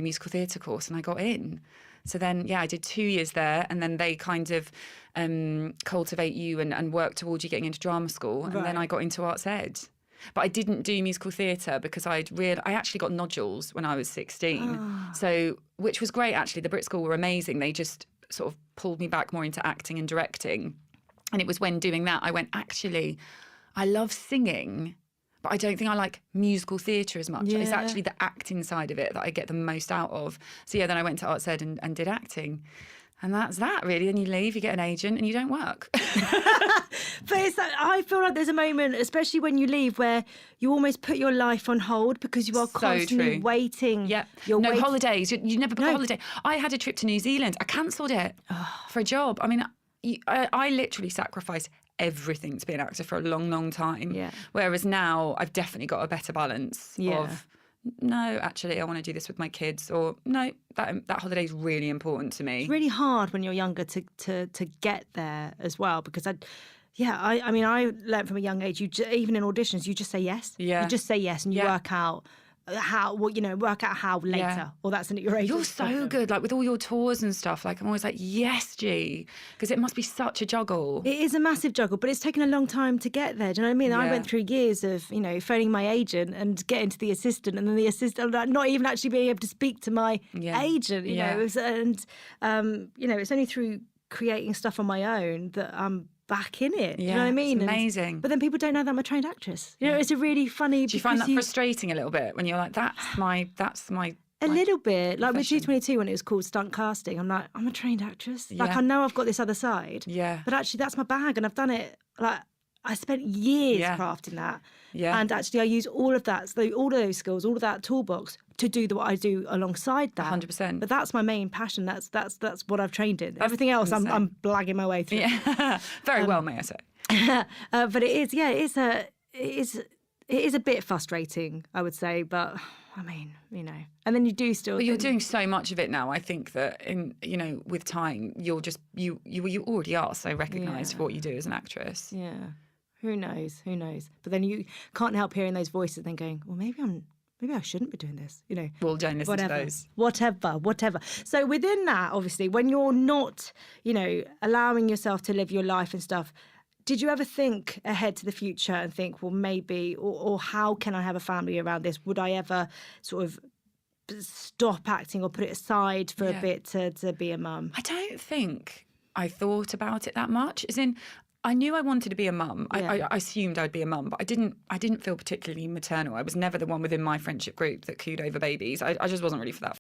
the musical theatre course and I got in. So then, I did 2 years there, and then they kind of cultivate you and work towards you getting into drama school. And then I got into arts ed. But I didn't do musical theatre because I actually got nodules when I was 16. So, which was great, actually. The Brit School were amazing. They just sort of pulled me back more into acting and directing. And it was when doing that, I went, actually, I love singing, but I don't think I like musical theatre as much. It's actually the acting side of it that I get the most out of. So then I went to arts ed and did acting. And that's that, really. And you leave, you get an agent, and you don't work. But it's like, I feel like there's a moment, especially when you leave, where you almost put your life on hold because you are constantly waiting. Yeah. No holidays. You never book a holiday. I had a trip to New Zealand. I cancelled it for a job. I mean, I literally sacrificed everything to be an actor for a long, long time. Yeah. Whereas now I've definitely got a better balance of, no, actually, I want to do this with my kids, or no, that holiday is really important to me. It's really hard when you're younger to get there as well, because I mean, I learned from a young age, even in auditions, you just say yes. Yeah. You just say yes, and you work out how later, or that's at your age. You're so good, like with all your tours and stuff. Like I'm always like, yes, G, because it must be such a juggle. It is a massive juggle, but it's taken a long time to get there. Do you know what I mean? I went through years of phoning my agent and getting to the assistant, and then the assistant not even actually being able to speak to my agent. You know, and it's only through creating stuff on my own that I'm back in it. You know what I mean? It's amazing. But then people don't know that I'm a trained actress. You know, it's a really funny. Do you find that frustrating a little bit when you're like, that's my a little bit, like with G22 when it was called stunt casting, I'm like, I'm a trained actress. Like, I know I've got this other side. Yeah. But actually that's my bag, and I've done it. Like, I spent years crafting that. Yeah. And actually I use all of that, so all of those skills, all of that toolbox to do what I do alongside that. 100%. But that's my main passion. That's what I've trained in. Everything else I'm blagging my way through. Yeah. Very well, may I say. But it is a bit frustrating, I would say, but I mean, and then you do still. But you're doing so much of it now. I think that with time, you'll just you already are so recognised for what you do as an actress. Yeah. Who knows? But then you can't help hearing those voices and then going, well, maybe I shouldn't be doing this. Well, don't listen to those. Whatever. So within that, obviously, when you're not, allowing yourself to live your life and stuff, did you ever think ahead to the future and think, well, maybe, or how can I have a family around this? Would I ever sort of stop acting or put it aside for a bit to be a mum? I don't think I thought about it that much. As in, I knew I wanted to be a mum. I assumed I'd be a mum, but I didn't feel particularly maternal. I was never the one within my friendship group that cooed over babies. I just wasn't really for that.